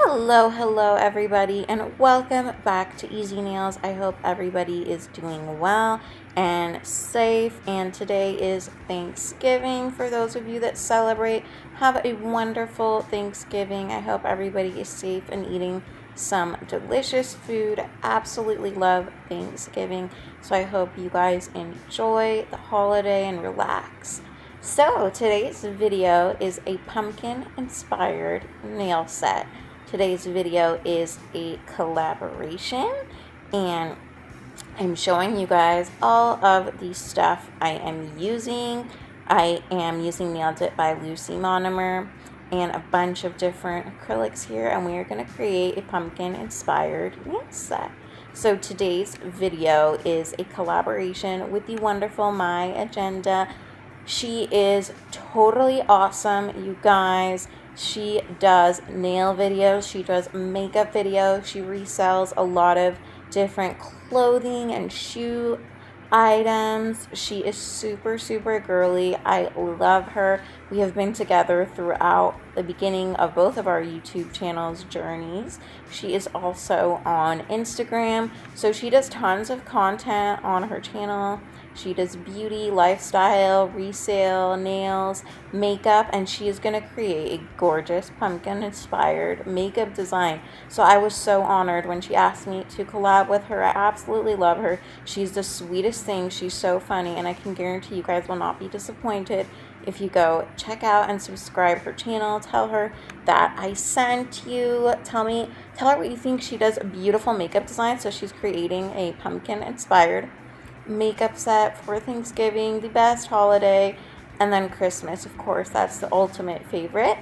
Hello everybody, and welcome back to Easy Nails. I hope everybody is doing well and safe. And today is Thanksgiving. For those of you that celebrate, have a wonderful Thanksgiving. I hope everybody is safe and eating some delicious food. Absolutely love Thanksgiving. So I hope you guys enjoy the holiday and relax. So today's video is a pumpkin inspired nail set. Today's video is a collaboration, and I'm showing you guys all of the stuff I am using. I am using Nailed It by Lucy Monomer and a bunch of different acrylics here, and we are going to create a pumpkin inspired nail set. So today's video is a collaboration with the wonderful My Agenda. She is totally awesome, you guys. She does nail videos, she does makeup videos, she resells a lot of different clothing and shoe items. She is super girly. I love her. We have been together throughout the beginning of both of our YouTube channels' journeys. She is also on Instagram, so she does tons of content on her channel. She does beauty, lifestyle, resale, nails, makeup, and she is going to create a gorgeous pumpkin inspired makeup design. So I was so honored when she asked me to collab with her. I absolutely love her. She's the sweetest thing. She's so funny, and I can guarantee you guys will not be disappointed if you go check out and subscribe her channel. Tell her that I sent you. Tell her what you think. She does a beautiful makeup design. So she's creating a pumpkin inspired makeup set for Thanksgiving, the best holiday, and then Christmas, of course. That's the ultimate favorite.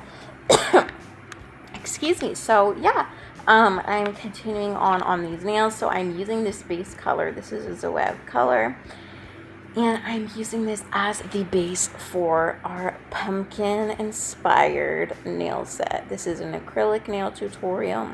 Excuse me. So yeah, I'm continuing on these nails. So I'm using this base color. This is a Zoev color, and I'm using this as the base for our pumpkin inspired nail set. This is an acrylic nail tutorial.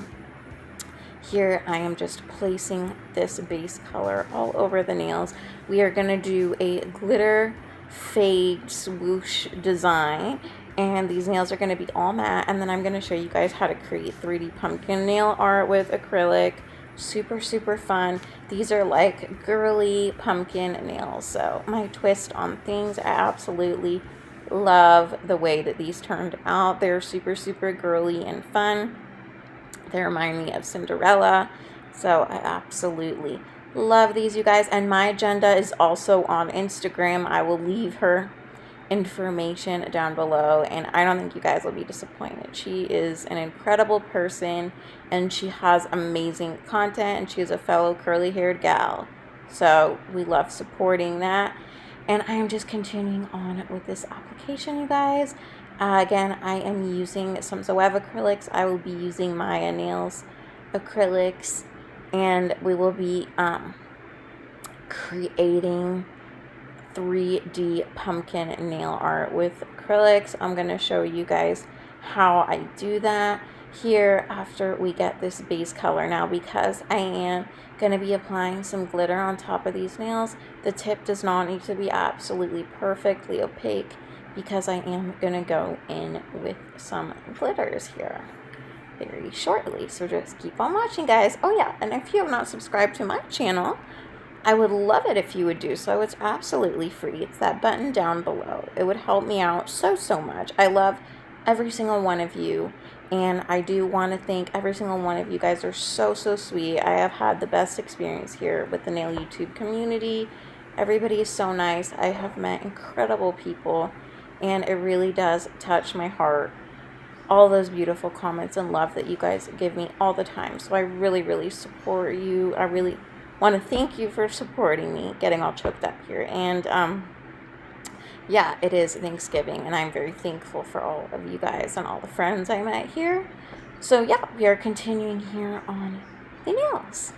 Here I am just placing this base color all over the nails. We are going to do a glitter fade swoosh design, and these nails are going to be all matte, and then I'm going to show you guys how to create 3D pumpkin nail art with acrylic. Super fun. These are like girly pumpkin nails, so my twist on things. I absolutely love the way that these turned out. They're super girly and fun. They remind me of Cinderella, so I absolutely love these, you guys. And My Agenda is also on Instagram. I will leave her information down below, and I don't think you guys will be disappointed. She is an incredible person, and she has amazing content, and she is a fellow curly-haired gal, so we love supporting that. And I am just continuing on with this application, you guys. Again, I am using some Zoev acrylics. I will be using Maya Nails acrylics, and we will be creating 3D pumpkin nail art with acrylics. I'm going to show you guys how I do that here after we get this base color. Now, because I am going to be applying some glitter on top of these nails, the tip does not need to be absolutely perfectly opaque, because I am going to go in with some glitters here very shortly. So just keep on watching, guys. Oh yeah, and if you have not subscribed to my channel, I would love it if you would do so. It's absolutely free. It's that button down below. It would help me out so much. I love every single one of you, and I do want to thank every single one of you guys. Are so sweet. I have had the best experience here with the nail YouTube community. Everybody is so nice. I have met incredible people, and it really does touch my heart, all those beautiful comments and love that you guys give me all the time. So I really support you. I really want to thank you for supporting me. Getting all choked up here. And yeah, it is Thanksgiving, and I'm very thankful for all of you guys and all the friends I met here. So yeah, we are continuing here on the nails.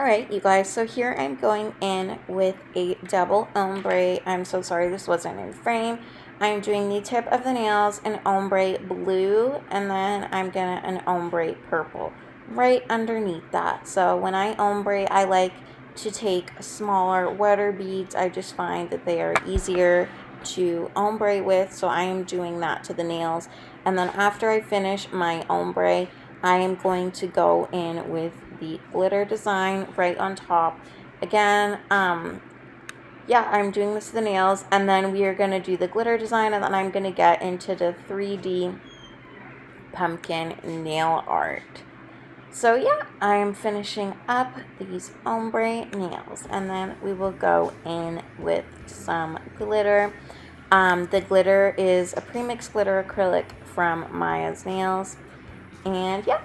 Alright, you guys, so here I'm going in with a double ombre. I'm so sorry this wasn't in frame. I'm doing the tip of the nails in ombre blue, and then I'm gonna an ombre purple right underneath that. So when I ombre, I like to take smaller, wetter beads. I just find that they are easier to ombre with, so I am doing that to the nails. And then after I finish my ombre, I am going to go in with the glitter design right on top. Again, yeah, I'm doing this to the nails, and then we are going to do the glitter design, and then I'm going to get into the 3D pumpkin nail art. So yeah, I'm finishing up these ombre nails, and then we will go in with some glitter. The glitter is a premix glitter acrylic from Maya's Nails, and yeah.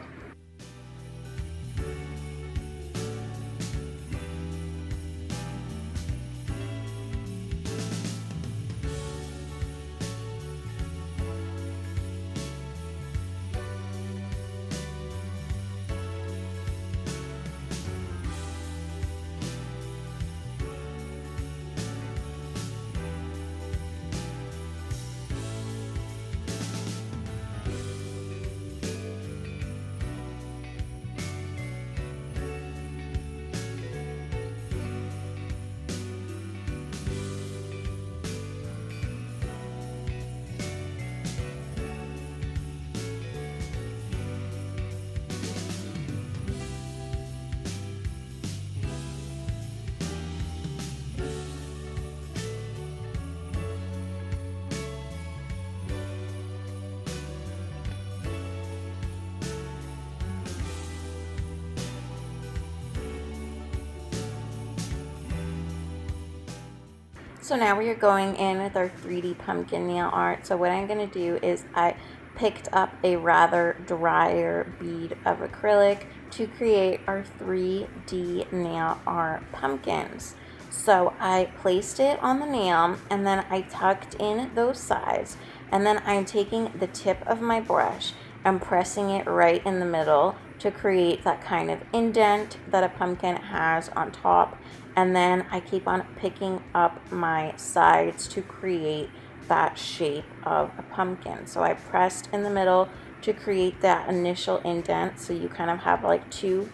So now we are going in with our 3D pumpkin nail art. So what I'm going to do is I picked up a rather drier bead of acrylic to create our 3D nail art pumpkins. So I placed it on the nail, and then I tucked in those sides, and then I'm taking the tip of my brush and pressing it right in the middle to create that kind of indent that a pumpkin has on top. And then I keep on picking up my sides to create that shape of a pumpkin. So I pressed in the middle to create that initial indent, so you kind of have like two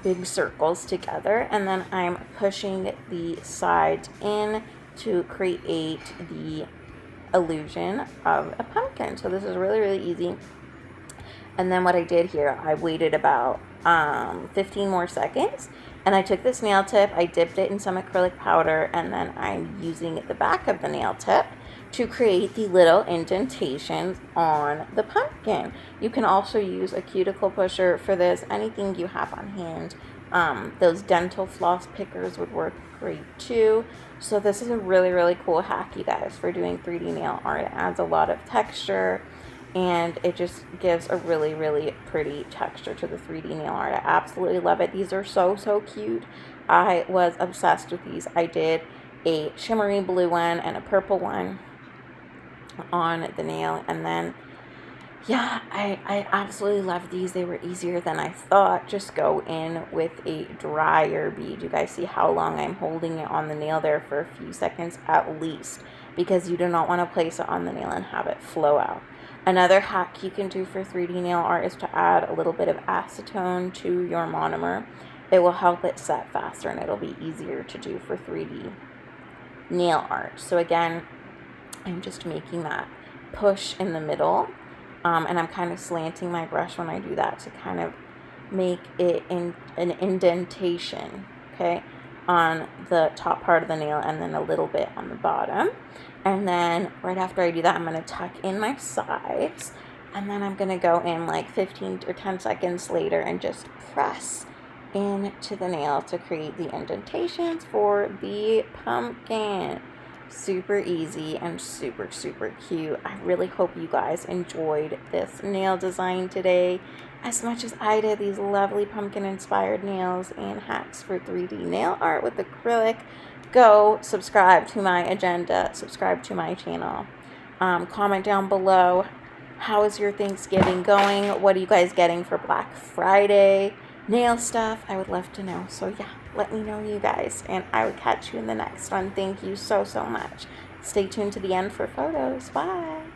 big circles together, and then I'm pushing the sides in to create the illusion of a pumpkin. So this is really, really easy. And then what I did here, I waited about 15 more seconds, and I took this nail tip, I dipped it in some acrylic powder, and then I'm using the back of the nail tip to create the little indentations on the pumpkin. You can also use a cuticle pusher for this, anything you have on hand. Those dental floss pickers would work great too. So this is a really, really cool hack, you guys, for doing 3D nail art. It adds a lot of texture, and it just gives a really, really pretty texture to the 3D nail art. I absolutely love it. These are so, so cute. I was obsessed with these. I did a shimmery blue one and a purple one on the nail, and then yeah, I absolutely love these. They were easier than I thought. Just go in with a drier bead. You guys see how long I'm holding it on the nail there for a few seconds at least, because you do not want to place it on the nail and have it flow out. Another hack you can do for 3D nail art is to add a little bit of acetone to your monomer. It will help it set faster, and it'll be easier to do for 3D nail art. So again, I'm just making that push in the middle, and I'm kind of slanting my brush when I do that to kind of make it in an indentation, okay, on the top part of the nail, and then a little bit on the bottom. And then right after I do that, I'm going to tuck in my sides, and then I'm going to go in like 15 or 10 seconds later and just press into the nail to create the indentations for the pumpkin. Super easy and super, super cute. I really hope you guys enjoyed this nail design today as much as I did. These lovely pumpkin inspired nails and hacks for 3D nail art with acrylic. Go subscribe to my agenda, subscribe to my channel. Comment down below, how is your Thanksgiving going? What are you guys getting for Black Friday nail stuff? I would love to know. So yeah, let me know, you guys, and I will catch you in the next one. Thank you so, so much. Stay tuned to the end for photos. Bye.